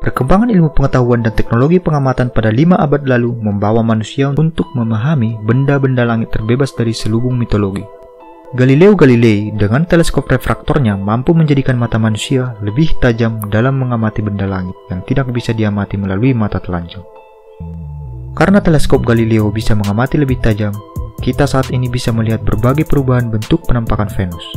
Perkembangan ilmu pengetahuan dan teknologi pengamatan pada 5 abad lalu membawa manusia untuk memahami benda-benda langit terbebas dari selubung mitologi. Galileo Galilei dengan teleskop refraktornya mampu menjadikan mata manusia lebih tajam dalam mengamati benda langit yang tidak bisa diamati melalui mata telanjang. Karena teleskop Galileo bisa mengamati lebih tajam, kita saat ini bisa melihat berbagai perubahan bentuk penampakan Venus.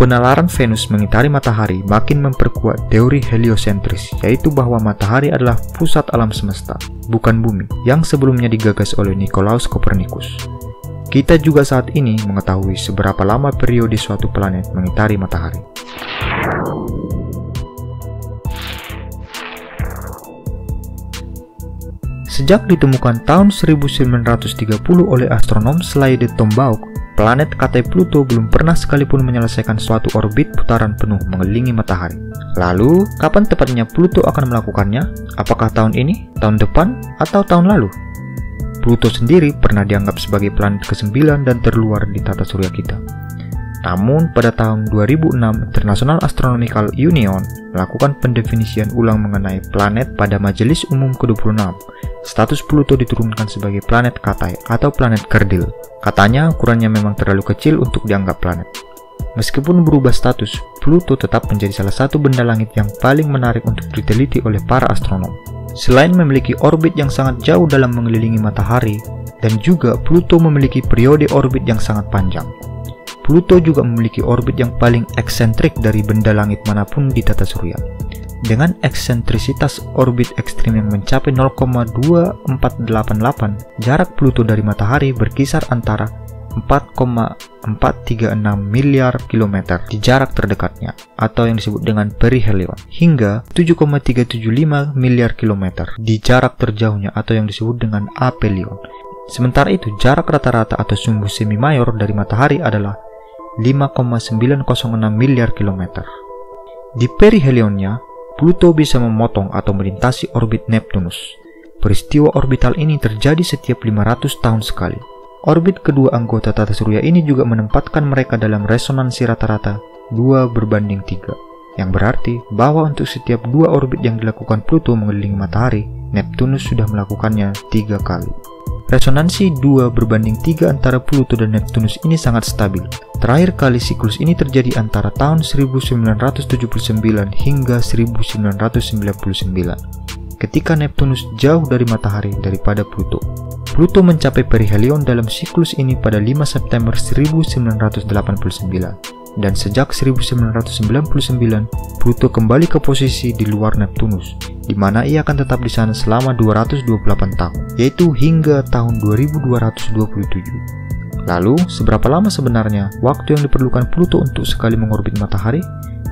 Penalaran Venus mengitari matahari makin memperkuat teori heliosentris, yaitu bahwa matahari adalah pusat alam semesta, bukan bumi, yang sebelumnya digagas oleh Nicolaus Copernicus. Kita juga saat ini mengetahui seberapa lama periode suatu planet mengitari matahari. Sejak ditemukan tahun 1930 oleh astronom Slade Tombaugh, planet Katai Pluto belum pernah sekalipun menyelesaikan suatu orbit putaran penuh mengelilingi matahari. Lalu, kapan tepatnya Pluto akan melakukannya? Apakah tahun ini, tahun depan, atau tahun lalu? Pluto sendiri pernah dianggap sebagai planet ke-9 dan terluar di tata surya kita. Namun, pada tahun 2006, International Astronomical Union melakukan pendefinisian ulang mengenai planet pada Majelis Umum ke-26. Status Pluto diturunkan sebagai planet Katai atau planet kerdil. Katanya, ukurannya memang terlalu kecil untuk dianggap planet. Meskipun berubah status, Pluto tetap menjadi salah satu benda langit yang paling menarik untuk diteliti oleh para astronom. Selain memiliki orbit yang sangat jauh dalam mengelilingi matahari, dan juga Pluto memiliki periode orbit yang sangat panjang. Pluto juga memiliki orbit yang paling eksentrik dari benda langit manapun di tata surya. Dengan eksentrisitas orbit ekstrim yang mencapai 0,2488, jarak Pluto dari matahari berkisar antara 4,436 miliar kilometer di jarak terdekatnya, atau yang disebut dengan perihelion, hingga 7,375 miliar kilometer di jarak terjauhnya, atau yang disebut dengan aphelion. Sementara itu, jarak rata-rata atau sumbu semi mayor dari matahari adalah 5,906 miliar kilometer. Di perihelionnya, Pluto bisa memotong atau melintasi orbit Neptunus. Peristiwa orbital ini terjadi setiap 500 tahun sekali. Orbit kedua anggota tata surya ini juga menempatkan mereka dalam resonansi rata-rata 2:3, yang berarti bahwa untuk setiap 2 orbit yang dilakukan Pluto mengelilingi matahari, Neptunus sudah melakukannya 3 kali. Resonansi 2:3 antara Pluto dan Neptunus ini sangat stabil. Terakhir kali siklus ini terjadi antara tahun 1979 hingga 1999, ketika Neptunus jauh dari matahari daripada Pluto. Pluto mencapai perihelion dalam siklus ini pada 5 September 1989, dan sejak 1999, Pluto kembali ke posisi di luar Neptunus, di mana ia akan tetap di sana selama 228 tahun, yaitu hingga tahun 2227. Lalu, seberapa lama sebenarnya waktu yang diperlukan Pluto untuk sekali mengorbit matahari?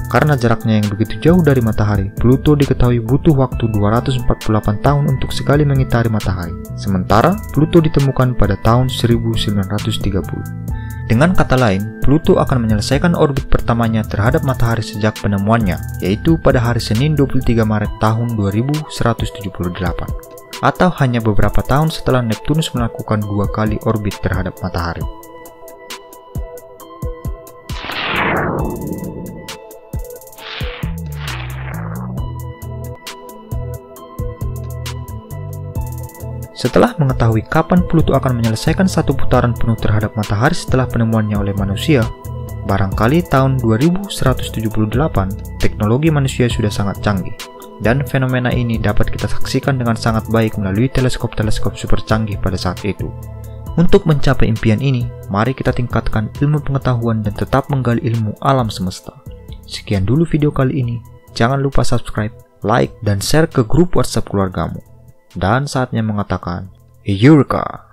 Karena jaraknya yang begitu jauh dari matahari, Pluto diketahui butuh waktu 248 tahun untuk sekali mengitari matahari. Sementara, Pluto ditemukan pada tahun 1930. Dengan kata lain, Pluto akan menyelesaikan orbit pertamanya terhadap matahari sejak penemuannya, yaitu pada hari Senin 23 Maret tahun 2178. Atau hanya beberapa tahun setelah Neptunus melakukan 2 kali orbit terhadap matahari. Setelah mengetahui kapan Pluto akan menyelesaikan satu putaran penuh terhadap matahari setelah penemuannya oleh manusia, barangkali tahun 2178, teknologi manusia sudah sangat canggih, dan fenomena ini dapat kita saksikan dengan sangat baik melalui teleskop-teleskop super canggih pada saat itu. Untuk mencapai impian ini, mari kita tingkatkan ilmu pengetahuan dan tetap menggali ilmu alam semesta. Sekian dulu video kali ini, jangan lupa subscribe, like, dan share ke grup WhatsApp keluargamu. Dan saatnya mengatakan, Eureka!